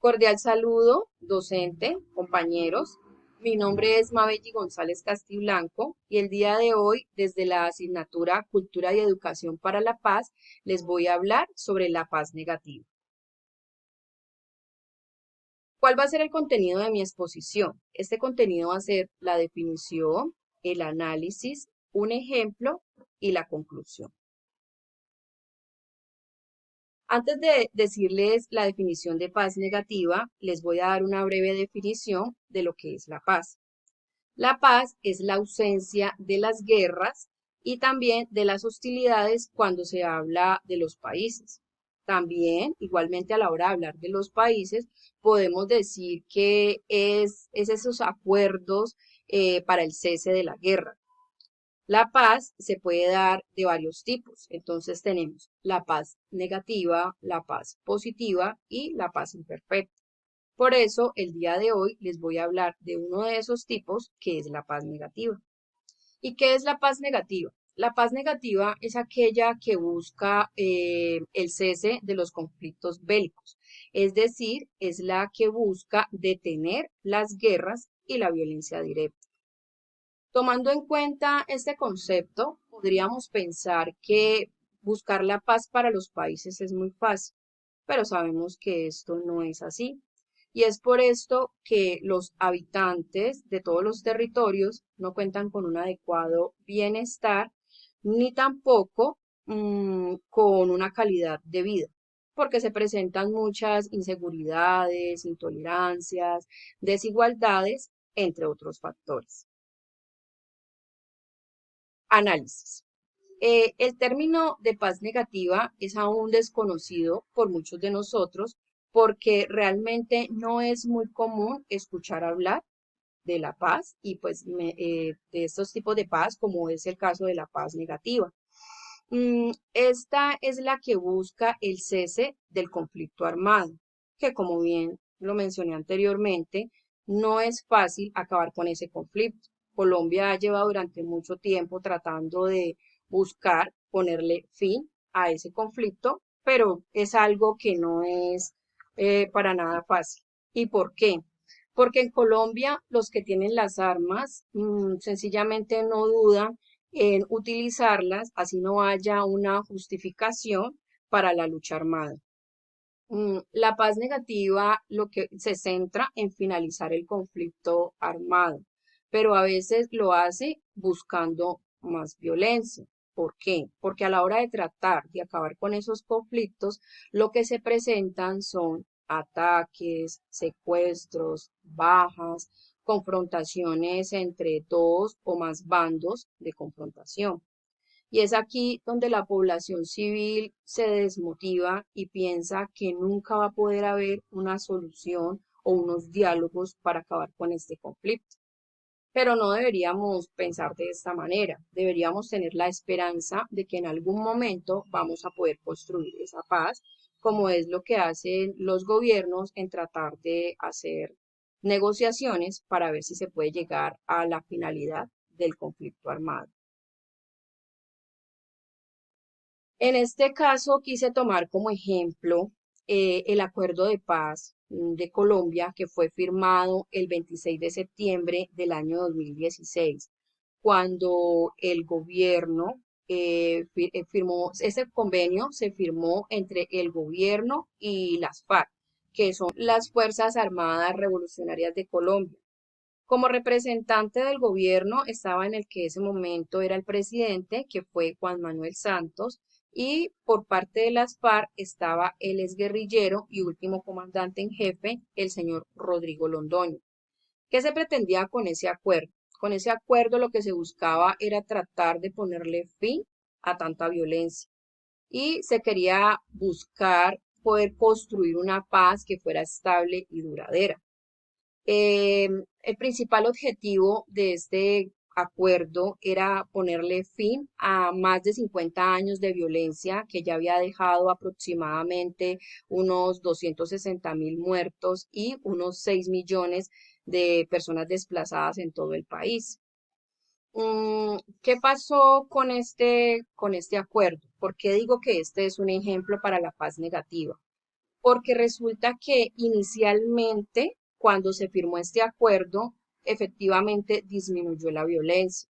Cordial saludo, docente, compañeros. Mi nombre es Mabelli González Castiblanco y el día de hoy, desde la asignatura Cultura y Educación para la Paz, les voy a hablar sobre la paz negativa. ¿Cuál va a ser el contenido de mi exposición? Este contenido va a ser la definición, el análisis, un ejemplo y la conclusión. Antes de decirles la definición de paz negativa, les voy a dar una breve definición de lo que es la paz. La paz es la ausencia de las guerras y también de las hostilidades cuando se habla de los países. También, igualmente a la hora de hablar de los países, podemos decir que es esos acuerdos para el cese de la guerra. La paz se puede dar de varios tipos. Entonces tenemos la paz negativa, la paz positiva y la paz imperfecta. Por eso, el día de hoy les voy a hablar de uno de esos tipos, que es la paz negativa. ¿Y qué es la paz negativa? La paz negativa es aquella que busca el cese de los conflictos bélicos, es decir, es la que busca detener las guerras y la violencia directa. Tomando en cuenta este concepto, podríamos pensar que buscar la paz para los países es muy fácil, pero sabemos que esto no es así. Y es por esto que los habitantes de todos los territorios no cuentan con un adecuado bienestar ni tampoco con una calidad de vida, porque se presentan muchas inseguridades, intolerancias, desigualdades, entre otros factores. Análisis. El término de paz negativa es aún desconocido por muchos de nosotros porque realmente no es muy común escuchar hablar de la paz y pues de estos tipos de paz como es el caso de la paz negativa. Esta es la que busca el cese del conflicto armado, que como bien lo mencioné anteriormente, no es fácil acabar con ese conflicto. Colombia ha llevado durante mucho tiempo tratando de buscar ponerle fin a ese conflicto, pero es algo que no es para nada fácil. ¿Y por qué? Porque en Colombia los que tienen las armas sencillamente no dudan en utilizarlas, así no haya una justificación para la lucha armada. La paz negativa lo que se centra en finalizar el conflicto armado, pero a veces lo hace buscando más violencia. ¿Por qué? Porque a la hora de tratar de acabar con esos conflictos, lo que se presentan son ataques, secuestros, bajas, confrontaciones entre dos o más bandos de confrontación. Y es aquí donde la población civil se desmotiva y piensa que nunca va a poder haber una solución o unos diálogos para acabar con este conflicto. Pero no deberíamos pensar de esta manera. Deberíamos tener la esperanza de que en algún momento vamos a poder construir esa paz, como es lo que hacen los gobiernos en tratar de hacer negociaciones para ver si se puede llegar a la finalidad del conflicto armado. En este caso quise tomar como ejemplo el acuerdo de paz de Colombia que fue firmado el 26 de septiembre del año 2016, cuando el gobierno firmó, ese convenio se firmó entre el gobierno y las FARC, que son las Fuerzas Armadas Revolucionarias de Colombia. Como representante del gobierno estaba en el que ese momento era el presidente, que fue Juan Manuel Santos, y por parte de las FARC estaba el exguerrillero y último comandante en jefe, el señor Rodrigo Londoño. ¿Qué se pretendía con ese acuerdo? Con ese acuerdo lo que se buscaba era tratar de ponerle fin a tanta violencia y se quería buscar poder construir una paz que fuera estable y duradera. El principal objetivo de este acuerdo era ponerle fin a más de 50 años de violencia que ya había dejado aproximadamente unos 260.000 muertos y unos 6 millones de personas desplazadas en todo el país. ¿Qué pasó con este acuerdo? ¿Por qué digo que este es un ejemplo para la paz negativa? porque resulta que inicialmente, cuando se firmó este acuerdo, efectivamente disminuyó la violencia,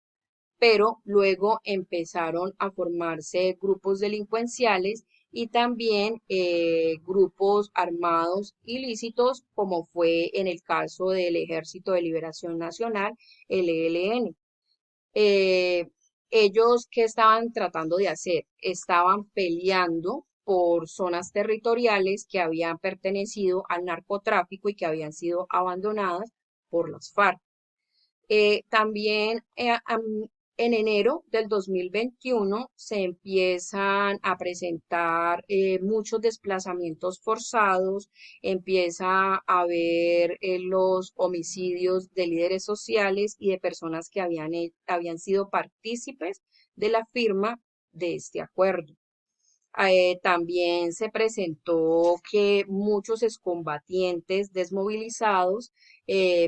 pero luego empezaron a formarse grupos delincuenciales y también grupos armados ilícitos, como fue en el caso del Ejército de Liberación Nacional, el ELN. Eh, Ellos, ¿qué estaban tratando de hacer? Estaban peleando por zonas territoriales que habían pertenecido al narcotráfico y que habían sido abandonadas por las FARC. También en enero del 2021 se empiezan a presentar muchos desplazamientos forzados, empieza a haber los homicidios de líderes sociales y de personas que habían sido partícipes de la firma de este acuerdo. También se presentó que muchos excombatientes desmovilizados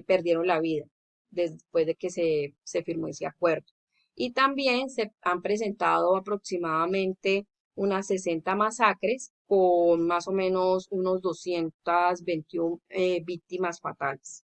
perdieron la vida después de que se firmó ese acuerdo. Y también se han presentado aproximadamente unas 60 masacres con más o menos unos 221 víctimas fatales.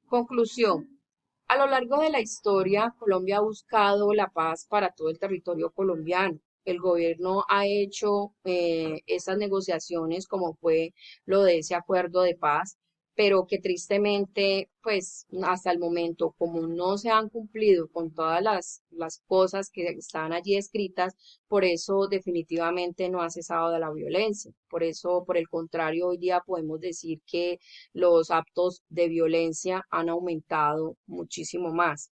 Conclusión. A lo largo de la historia, Colombia ha buscado la paz para todo el territorio colombiano. El gobierno ha hecho estas negociaciones, como fue lo de ese acuerdo de paz, pero que tristemente, pues hasta el momento, como no se han cumplido con todas las cosas que están allí escritas, por eso definitivamente no ha cesado de la violencia. Por eso, por el contrario, hoy día podemos decir que los actos de violencia han aumentado muchísimo más.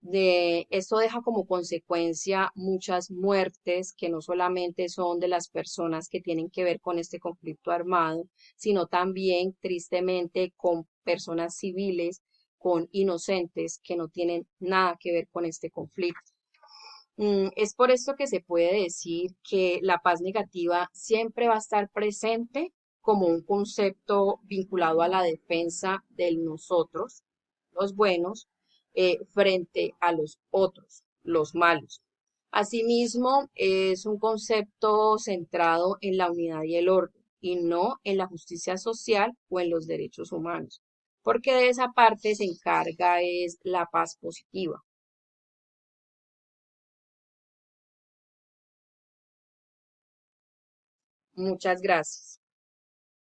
Esto deja como consecuencia muchas muertes que no solamente son de las personas que tienen que ver con este conflicto armado, sino también tristemente con personas civiles, con inocentes que no tienen nada que ver con este conflicto. Es por esto que se puede decir que la paz negativa siempre va a estar presente como un concepto vinculado a la defensa del nosotros, los buenos, frente a los otros, los malos. Asimismo, es un concepto centrado en la unidad y el orden, y no en la justicia social o en los derechos humanos, porque de esa parte se encarga es la paz positiva. Muchas gracias.